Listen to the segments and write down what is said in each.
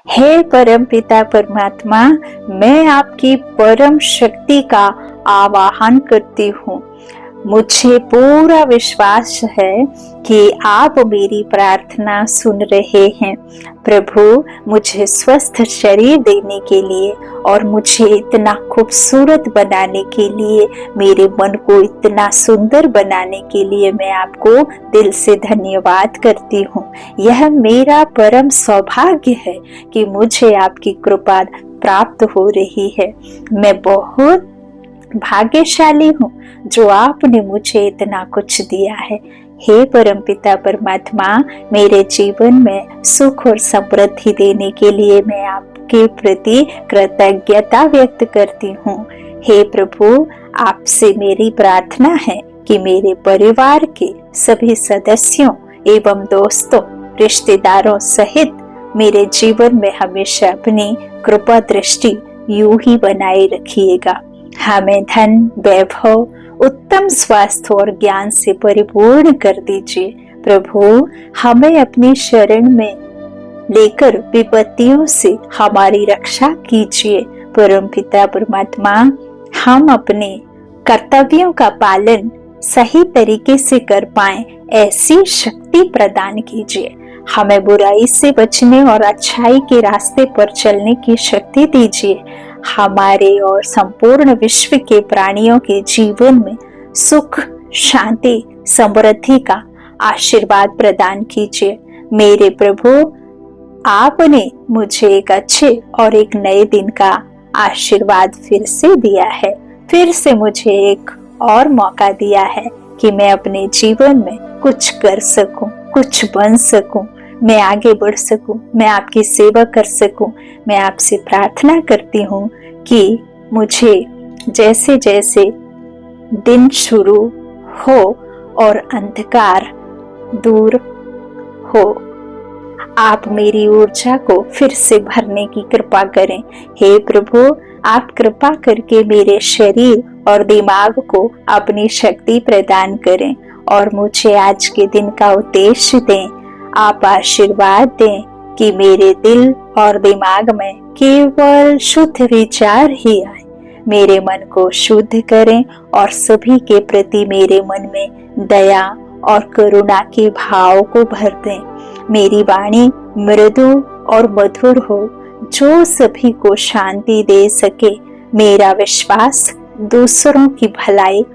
हे परम पिता परमात्मा, मैं आपकी परम शक्ति का आवाहन करती हूँ। मुझे पूरा विश्वास है कि आप मेरी प्रार्थना सुन रहे हैं। प्रभु, मुझे स्वस्थ शरीर देने के लिए और मुझे इतना खूबसूरत बनाने के लिए, मेरे मन को इतना सुंदर बनाने के लिए मैं आपको दिल से धन्यवाद करती हूँ। यह मेरा परम सौभाग्य है कि मुझे आपकी कृपा प्राप्त हो रही है। मैं बहुत भाग्यशाली हूँ जो आपने मुझे इतना कुछ दिया है। हे परमपिता परमात्मा, मेरे जीवन में सुख और समृद्धि देने के लिए मैं आपके प्रति कृतज्ञता व्यक्त करती हूँ। हे प्रभु, आपसे मेरी प्रार्थना है कि मेरे परिवार के सभी सदस्यों एवं दोस्तों, रिश्तेदारों सहित मेरे जीवन में हमेशा अपनी कृपा दृष्टि यूं ही बनाए रखिएगा। हमें धन, वैभव, उत्तम स्वास्थ्य और ज्ञान से परिपूर्ण कर दीजिए। प्रभु, हमें अपनी शरण में लेकर विपत्तियों से हमारी रक्षा कीजिए। परमपिता परमात्मा, हम अपने कर्तव्यों का पालन सही तरीके से कर पाएं, ऐसी शक्ति प्रदान कीजिए। हमें बुराई से बचने और अच्छाई के रास्ते पर चलने की शक्ति दीजिए। हमारे और संपूर्ण विश्व के प्राणियों के जीवन में सुख, शांति, समृद्धि का आशीर्वाद प्रदान कीजिए। मेरे प्रभु, आपने मुझे एक अच्छे और एक नए दिन का आशीर्वाद फिर से दिया है। फिर से मुझे एक और मौका दिया है कि मैं अपने जीवन में कुछ कर सकूं, कुछ बन सकूं, मैं आगे बढ़ सकूं, मैं आपकी सेवा कर सकूं। मैं आपसे प्रार्थना करती हूँ कि मुझे जैसे जैसे दिन शुरू हो और अंधकार दूर हो, आप मेरी ऊर्जा को फिर से भरने की कृपा करें। हे प्रभु, आप कृपा करके मेरे शरीर और दिमाग को अपनी शक्ति प्रदान करें और मुझे आज के दिन का उद्देश्य दें। आप आशीर्वाद दें कि मेरे दिल और दिमाग में केवल शुद्ध विचार ही आए। मेरे मन को शुद्ध करें और सभी के प्रति मेरे मन में दया और करुणा के भाव को भर दें। मेरी वाणी मृदु और मधुर हो, जो सभी को शांति दे सके। मेरा विश्वास दूसरों की भलाई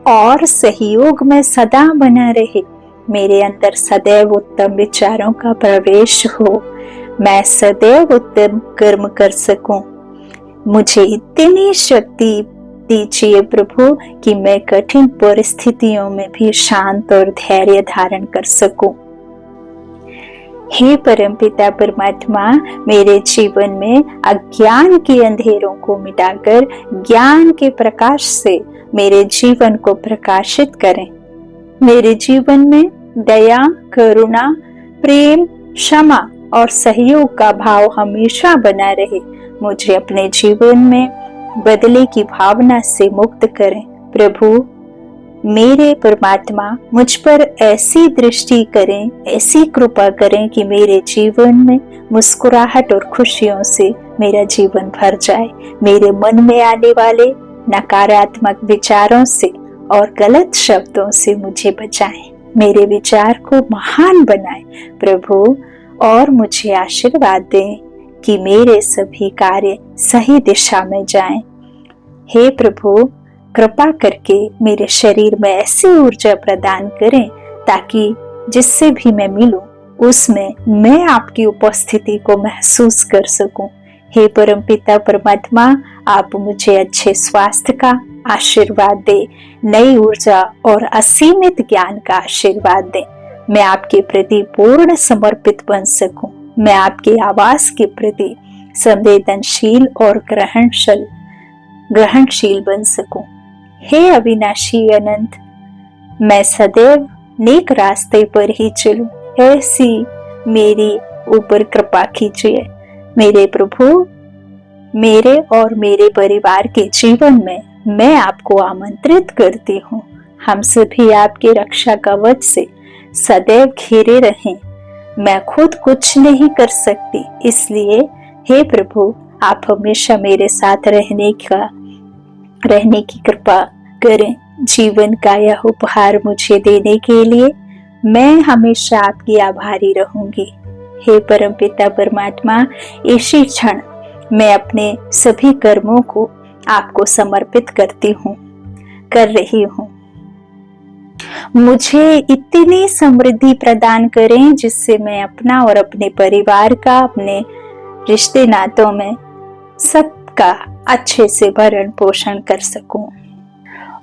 और सहयोग में सदा बना रहे। मेरे अंदर सदैव उत्तम विचारों का प्रवेश हो, मैं सदैव उत्तम कर्म कर सकूं। मुझे इतनी शक्ति दीजिए प्रभु कि मैं कठिन परिस्थितियों में भी शांत और धैर्य धारण कर सकूं। हे परमपिता परमात्मा, मेरे जीवन में अज्ञान के अंधेरों को मिटाकर ज्ञान के प्रकाश से मेरे जीवन को प्रकाशित करें। मेरे जीवन में दया, करुणा, प्रेम, क्षमा और सहयोग का भाव हमेशा बना रहे। मुझे अपने जीवन में बदले की भावना से मुक्त करें। प्रभु, मेरे परमात्मा, मुझ पर ऐसी दृष्टि करें, ऐसी कृपा करें कि मेरे जीवन में मुस्कुराहट और खुशियों से मेरा जीवन भर जाए। मेरे मन में आने वाले नकारात्मक विचारों से और गलत शब्दों से मुझे बचाएं। मेरे विचार को महान बनाएं प्रभु, और मुझे आशीर्वाद दें कि मेरे सभी कार्य सही दिशा में जाएं। हे प्रभु, कृपा करके मेरे शरीर में ऐसी ऊर्जा प्रदान करें ताकि जिससे भी मैं मिलूं उसमें मैं आपकी उपस्थिति को महसूस कर सकूं। हे परमपिता परमात्मा, आप मुझे अच्छे स्वास्थ्य का आशीर्वाद दे, नई ऊर्जा और असीमित ज्ञान का आशीर्वाद दे। मैं आपके प्रति पूर्ण समर्पित बन सकूं। मैं आपके आवाज के प्रति संवेदनशील और ग्रहणशील बन सकूं। हे अविनाशी अनंत, मैं सदैव नेक रास्ते पर ही चलूं, ऐसी मेरी ऊपर कृपा कीजिए। मेरे प्रभु, मेरे और मेरे परिवार के जीवन में मैं आपको आमंत्रित करती हूँ। हम सभी आपके रक्षा कवच से सदैव घिरे रहें। मैं खुद कुछ नहीं कर सकती, इसलिए हे प्रभु, आप हमेशा मेरे साथ रहने की कृपा करें। जीवन का यह उपहार मुझे देने के लिए मैं हमेशा आपकी आभारी रहूंगी। हे परमपिता परमात्मा, इसी क्षण मैं अपने सभी कर्मों को आपको समर्पित कर रही हूँ। मुझे इतनी समृद्धि प्रदान करें जिससे मैं अपना और अपने परिवार का, अपने रिश्ते नातों में सबका अच्छे से भरण पोषण कर सकूं।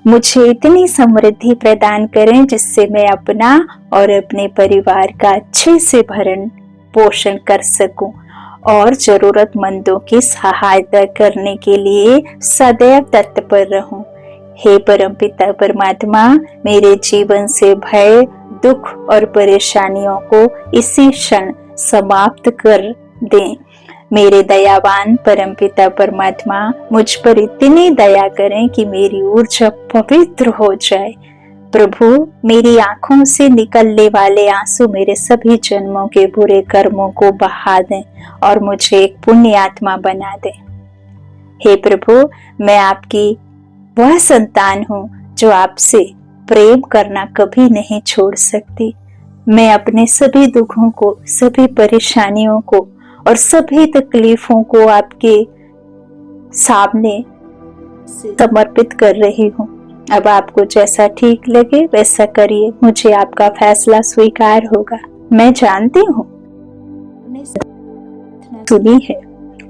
मुझे इतनी समृद्धि प्रदान करें जिससे मैं अपना और अपने परिवार का अच्छे से भरण पोषण कर सकूं और जरूरतमंदों की सहायता करने के लिए सदैव तत्पर रहूं। हे परमपिता परमात्मा, मेरे जीवन से भय, दुख और परेशानियों को इसी क्षण समाप्त कर दें। मेरे दयावान परमपिता परमात्मा, मुझ पर इतनी दया करें कि मेरी ऊर्जा पवित्र हो जाए। प्रभु, मेरी आंखों से निकलने वाले आंसू मेरे सभी जन्मों के बुरे कर्मों को बहा दें और मुझे एक पुण्य आत्मा बना दें। हे प्रभु, मैं आपकी वह संतान हूँ जो आपसे प्रेम करना कभी नहीं छोड़ सकती। मैं अपने सभी दुखों को, सभी परेशानियों को और सभी तकलीफों को आपके सामने समर्पित कर रही हूँ। अब आपको जैसा ठीक लगे वैसा करिए। मुझे आपका फैसला स्वीकार होगा। मैं जानती हूँ सुनी है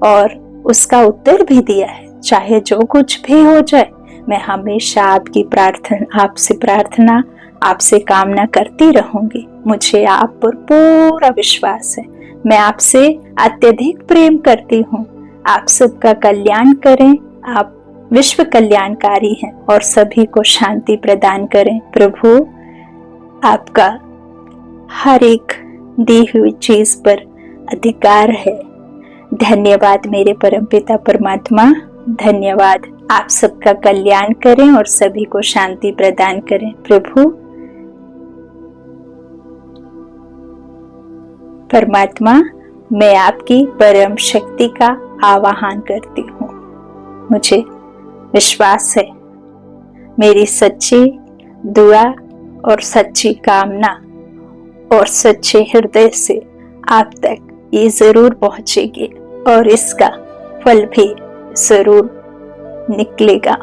और उसका उत्तर भी दिया है। चाहे जो कुछ भी हो जाए, मैं हमेशा आपसे प्रार्थना, आपसे कामना करती रहूंगी। मुझे आप पर पूरा विश्वास है। मैं आपसे अत्यधिक प्रेम करती हूँ। आप सबका कल्याण करें। आप विश्व कल्याणकारी हैं और सभी को शांति प्रदान करें। प्रभु, आपका हर एक दी हुई चीज पर अधिकार है। धन्यवाद मेरे परमपिता परमात्मा, धन्यवाद। आप सबका कल्याण करें और सभी को शांति प्रदान करें। प्रभु परमात्मा, मैं आपकी परम शक्ति का आवाहन करती हूँ। मुझे विश्वास है, मेरी सच्ची दुआ और सच्ची कामना और सच्चे हृदय से आप तक ये जरूर पहुंचेगी और इसका फल भी जरूर निकलेगा।